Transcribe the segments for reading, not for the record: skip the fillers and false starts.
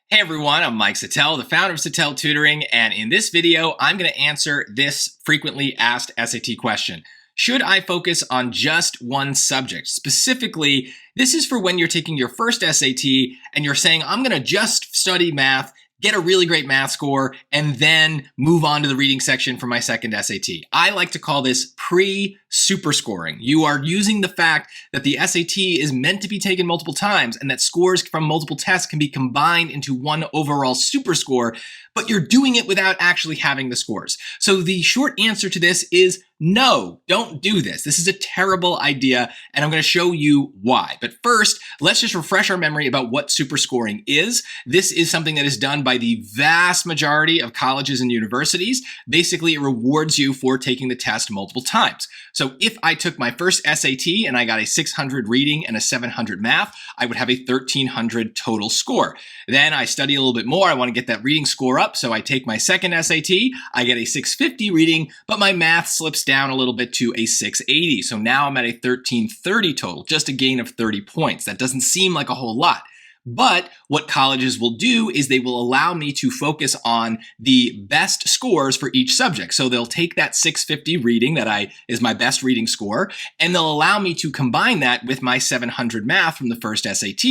Hey everyone, I'm Mike Settele, the founder of Settele Tutoring, and in this video, I'm going to answer this frequently asked SAT question. Should I focus on just one subject? Specifically, this is for when you're taking your first SAT and you're saying, I'm going to just study math, get a really great math score, and then move on to the reading section for my second SAT. I like to call this pre-superscoring. You are using the fact that the SAT is meant to be taken multiple times and that scores from multiple tests can be combined into one overall super score, but you're doing it without actually having the scores. So the short answer to this is no, don't do this. This is a terrible idea, and I'm going to show you why. But first, let's just refresh our memory about what superscoring is. This is something that is done by the vast majority of colleges and universities. Basically, it rewards you for taking the test multiple times. So if I took my first SAT and I got a 600 reading and a 700 math, I would have a 1300 total score. Then I study a little bit more. I want to get that reading score up, so I take my second SAT. I get a 650 reading, but my math slips down a little bit to a 680. So now I'm at a 1330 total, just a gain of 30 points. That doesn't seem like a whole lot. But what colleges will do is they will allow me to focus on the best scores for each subject. So they'll take that 650 reading that is my best reading score, and they'll allow me to combine that with my 700 math from the first SAT.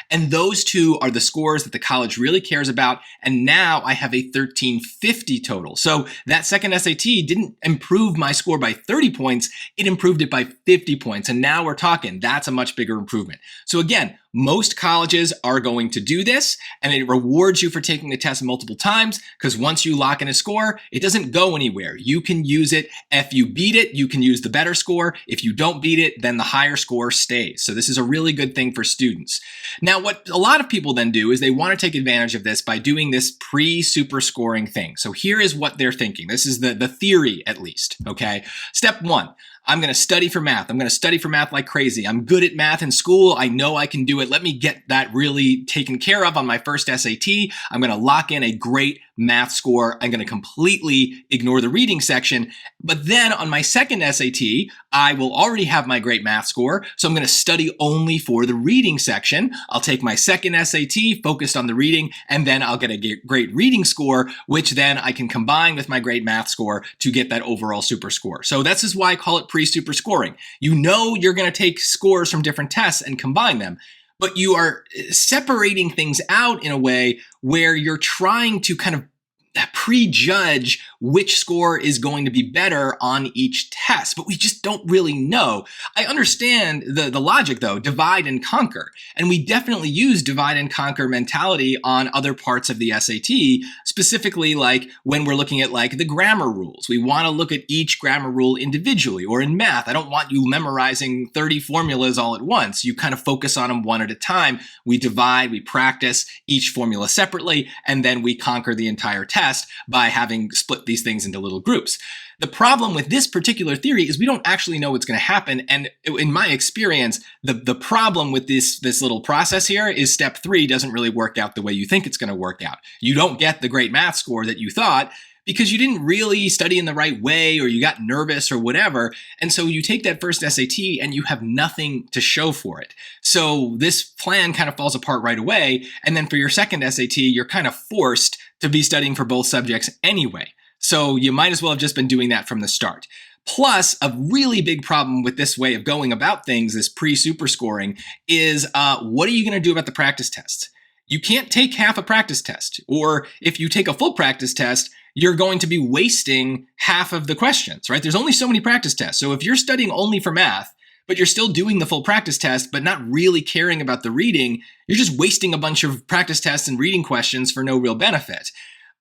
And those two are the scores that the college really cares about. And now I have a 1350 total. So that second SAT didn't improve my score by 30 points. It improved it by 50 points. And now we're talking, that's a much bigger improvement. So again, most colleges are going to do this, and it rewards you for taking the test multiple times, because once you lock in a score, it doesn't go anywhere. You can use it. If you beat it, you can use the better score. If you don't beat it, then the higher score stays. So this is a really good thing for students. Now, what a lot of people then do is they want to take advantage of this by doing this pre-super scoring thing. So here is what they're thinking. This is the theory, at least, okay? Step one. I'm going to study for math. I'm going to study for math like crazy. I'm good at math in school. I know I can do it. Let me get that really taken care of on my first SAT. I'm going to lock in a great math score. I'm going to completely ignore the reading section. But then on my second SAT, I will already have my great math score. So I'm going to study only for the reading section. I'll take my second SAT focused on the reading, and then I'll get a great reading score, which then I can combine with my great math score to get that overall super score. So this is why I call it pre-superscoring. You know you're going to take scores from different tests and combine them, but you are separating things out in a way where you're trying to kind of prejudge which score is going to be better on each test, but we just don't really know. I understand the logic though, divide and conquer. And we definitely use divide and conquer mentality on other parts of the SAT, specifically like when we're looking at like the grammar rules. We want to look at each grammar rule individually, or in math, I don't want you memorizing 30 formulas all at once. You kind of focus on them one at a time. We divide, we practice each formula separately, and then we conquer the entire test by having split these things into little groups. The problem with this particular theory is we don't actually know what's going to happen. And in my experience, the problem with this little process here is step 3 doesn't really work out the way you think it's going to work out. You don't get the great math score that you thought because you didn't really study in the right way, or you got nervous or whatever. And so you take that first SAT and you have nothing to show for it. So this plan kind of falls apart right away. And then for your second SAT, you're kind of forced to be studying for both subjects anyway. So you might as well have just been doing that from the start. Plus, a really big problem with this way of going about things, this pre-superscoring, is what are you going to do about the practice tests? You can't take half a practice test, or if you take a full practice test, you're going to be wasting half of the questions, right? There's only so many practice tests. So if you're studying only for math, but you're still doing the full practice test, but not really caring about the reading, you're just wasting a bunch of practice tests and reading questions for no real benefit.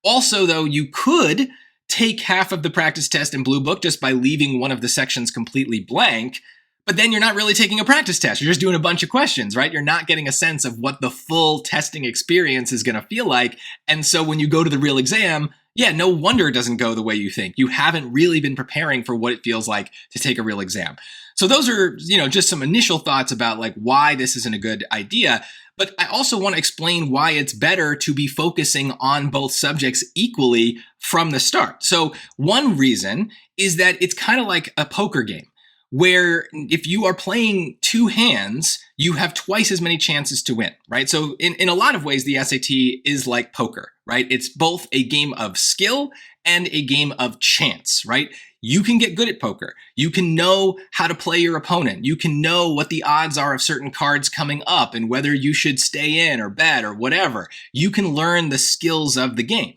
Also, though, you could take half of the practice test in Blue Book just by leaving one of the sections completely blank, but then you're not really taking a practice test. You're just doing a bunch of questions, right? You're not getting a sense of what the full testing experience is going to feel like. And so when you go to the real exam, yeah, no wonder it doesn't go the way you think. You haven't really been preparing for what it feels like to take a real exam. So those are, just some initial thoughts about like why this isn't a good idea. But I also want to explain why it's better to be focusing on both subjects equally from the start. So one reason is that it's kind of like a poker game. where if you are playing two hands, you have twice as many chances to win, right? So in a lot of ways, the SAT is like poker, right? It's both a game of skill and a game of chance, right? You can get good at poker. You can know how to play your opponent. You can know what the odds are of certain cards coming up and whether you should stay in or bet or whatever. You can learn the skills of the game.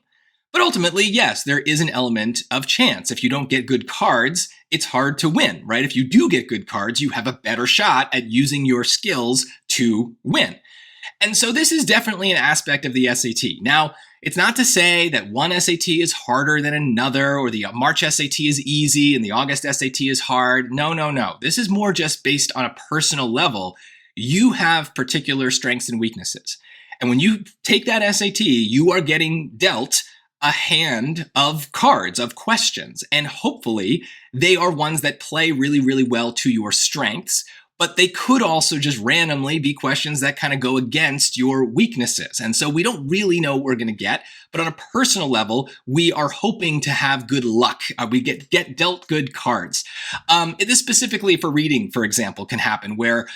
But ultimately, yes, there is an element of chance. If you don't get good cards, it's hard to win, right? If you do get good cards, you have a better shot at using your skills to win. And so this is definitely an aspect of the SAT. Now, it's not to say that one SAT is harder than another, or the March SAT is easy and the August SAT is hard. No. This is more just based on a personal level. You have particular strengths and weaknesses. And when you take that SAT, you are getting dealt a hand of cards, of questions, and hopefully they are ones that play really, really well to your strengths, but they could also just randomly be questions that kind of go against your weaknesses. And so we don't really know what we're going to get, but on a personal level, we are hoping to have good luck. We get dealt good cards. This specifically for reading, for example, can happen where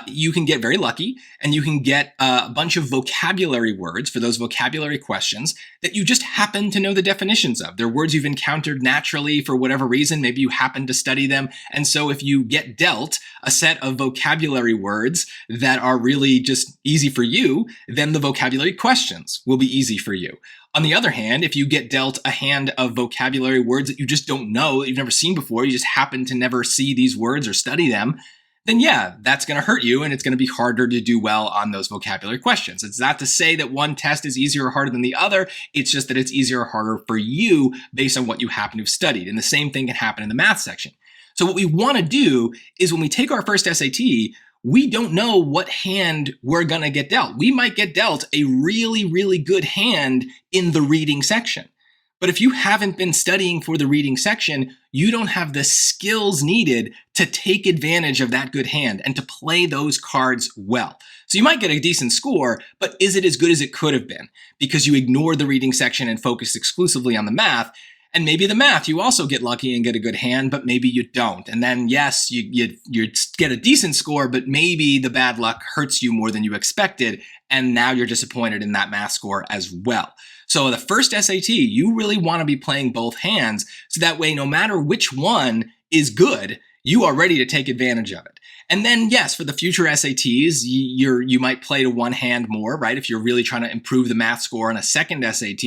you can get very lucky and you can get a bunch of vocabulary words for those vocabulary questions that you just happen to know the definitions of. They're words you've encountered naturally for whatever reason. Maybe you happen to study them. And so if you get dealt a set of vocabulary words that are really just easy for you, then the vocabulary questions will be easy for you. On the other hand, if you get dealt a hand of vocabulary words that you just don't know, that you've never seen before, you just happen to never see these words or study them, then yeah, that's going to hurt you and it's going to be harder to do well on those vocabulary questions. It's not to say that one test is easier or harder than the other. It's just that it's easier or harder for you based on what you happen to have studied. And the same thing can happen in the math section. So what we want to do is when we take our first SAT, we don't know what hand we're going to get dealt. We might get dealt a really, really good hand in the reading section. But if you haven't been studying for the reading section, you don't have the skills needed to take advantage of that good hand and to play those cards well. So you might get a decent score, but is it as good as it could have been? Because you ignored the reading section and focused exclusively on the math. And maybe the math, you also get lucky and get a good hand, but maybe you don't. And then, yes, you get a decent score, but maybe the bad luck hurts you more than you expected. And now you're disappointed in that math score as well. So the first SAT, you really want to be playing both hands. So that way, no matter which one is good, you are ready to take advantage of it. And then, yes, for the future SATs, you might play to one hand more, right? If you're really trying to improve the math score on a second SAT,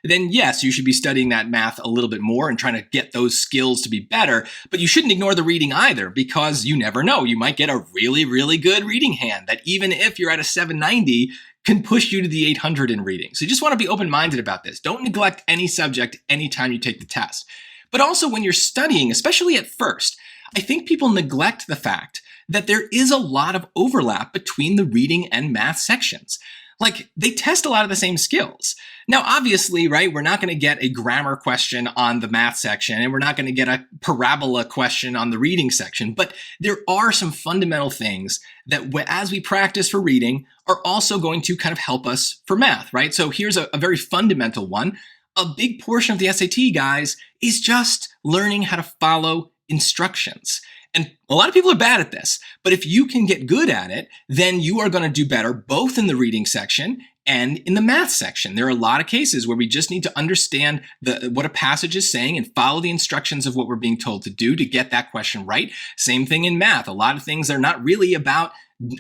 then yes, you should be studying that math a little bit more and trying to get those skills to be better. But you shouldn't ignore the reading either, because you never know. You might get a really, really good reading hand that even if you're at a 790, can push you to the 800 in reading. So you just want to be open-minded about this. Don't neglect any subject anytime you take the test. But also when you're studying, especially at first, I think people neglect the fact that there is a lot of overlap between the reading and math sections. Like, they test a lot of the same skills. Now, obviously, right, we're not going to get a grammar question on the math section, and we're not going to get a parabola question on the reading section, but there are some fundamental things that, as we practice for reading, are also going to kind of help us for math, right? So here's a very fundamental one. A big portion of the SAT, guys, is just learning how to follow instructions. And a lot of people are bad at this, but if you can get good at it, then you are going to do better both in the reading section and in the math section. There are a lot of cases where we just need to understand what a passage is saying and follow the instructions of what we're being told to do to get that question right. Same thing in math. A lot of things are not really about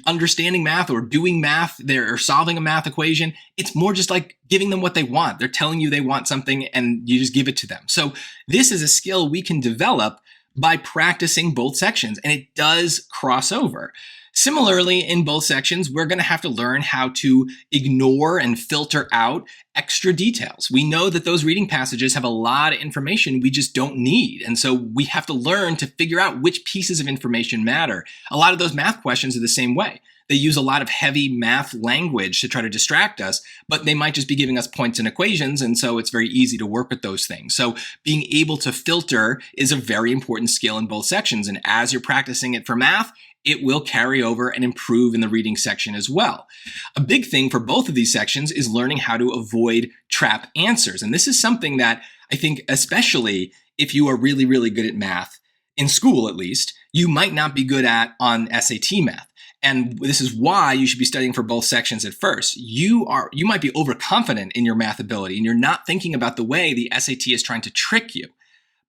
understanding math or doing math or solving a math equation. It's more just like giving them what they want. They're telling you they want something and you just give it to them. So this is a skill we can develop by practicing both sections, and it does cross over. Similarly, in both sections, we're going to have to learn how to ignore and filter out extra details. We know that those reading passages have a lot of information we just don't need. And so we have to learn to figure out which pieces of information matter. A lot of those math questions are the same way. They use a lot of heavy math language to try to distract us, but they might just be giving us points and equations, and so it's very easy to work with those things. So being able to filter is a very important skill in both sections, and as you're practicing it for math, it will carry over and improve in the reading section as well. A big thing for both of these sections is learning how to avoid trap answers, and this is something that I think, especially if you are really, really good at math, in school at least, you might not be good at on SAT math. And this is why you should be studying for both sections at first. You might be overconfident in your math ability and you're not thinking about the way the SAT is trying to trick you.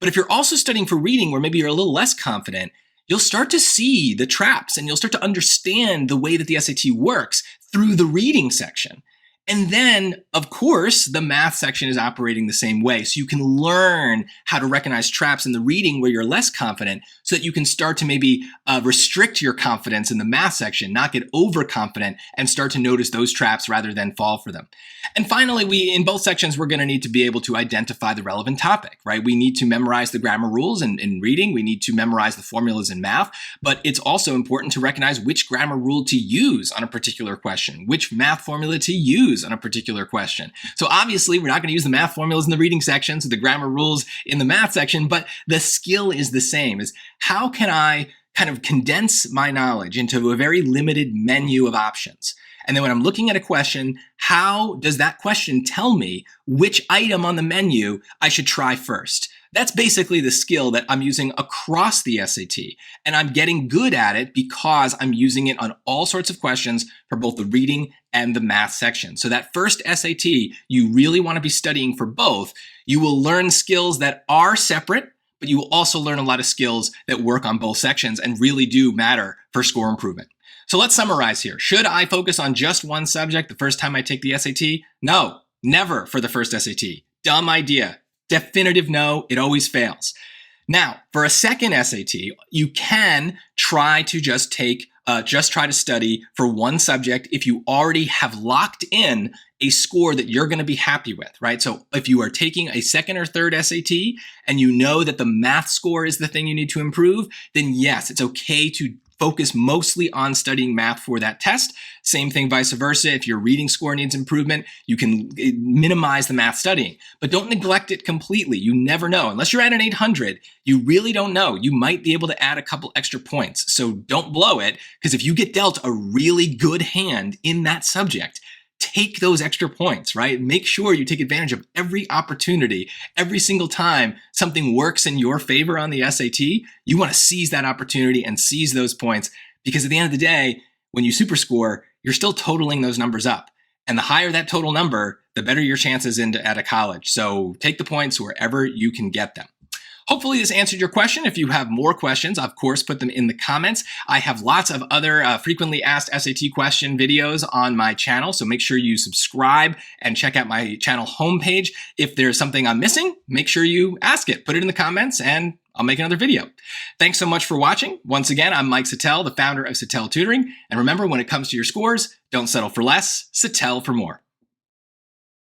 But if you're also studying for reading where maybe you're a little less confident, you'll start to see the traps and you'll start to understand the way that the SAT works through the reading section. And then, of course, the math section is operating the same way. So you can learn how to recognize traps in the reading where you're less confident so that you can start to maybe restrict your confidence in the math section, not get overconfident and start to notice those traps rather than fall for them. And finally, in both sections, we're going to need to be able to identify the relevant topic, right? We need to memorize the grammar rules in reading. We need to memorize the formulas in math, but it's also important to recognize which grammar rule to use on a particular question, which math formula to use on a particular question. So obviously, we're not going to use the math formulas in the reading section, so the grammar rules in the math section, but the skill is the same. Is how can I kind of condense my knowledge into a very limited menu of options? And then when I'm looking at a question, how does that question tell me which item on the menu I should try first? That's basically the skill that I'm using across the SAT. And I'm getting good at it because I'm using it on all sorts of questions for both the reading and the math section. So that first SAT, you really want to be studying for both. You will learn skills that are separate, but you will also learn a lot of skills that work on both sections and really do matter for score improvement. So let's summarize here. Should I focus on just one subject the first time I take the SAT? No, never for the first SAT. Dumb idea. Definitive no, it always fails. Now, for a second SAT, you can try to just try to study for one subject if you already have locked in a score that you're going to be happy with, right? So if you are taking a second or third SAT and you know that the math score is the thing you need to improve, then yes, it's okay to focus mostly on studying math for that test. Same thing, vice versa. If your reading score needs improvement, you can minimize the math studying, but don't neglect it completely. You never know. Unless you're at an 800, you really don't know. You might be able to add a couple extra points. So don't blow it, because if you get dealt a really good hand in that subject, take those extra points, right? Make sure you take advantage of every opportunity. Every single time something works in your favor on the SAT, you want to seize that opportunity and seize those points, because at the end of the day, when you superscore, you're still totaling those numbers up. And the higher that total number, the better your chances at a college. So take the points wherever you can get them. Hopefully this answered your question. If you have more questions, of course, put them in the comments. I have lots of other frequently asked SAT question videos on my channel, so make sure you subscribe and check out my channel homepage. If there's something I'm missing, make sure you ask it. Put it in the comments and I'll make another video. Thanks so much for watching. Once again, I'm Mike Settele, the founder of Settele Tutoring. And remember, when it comes to your scores, don't settle for less, Settele for more.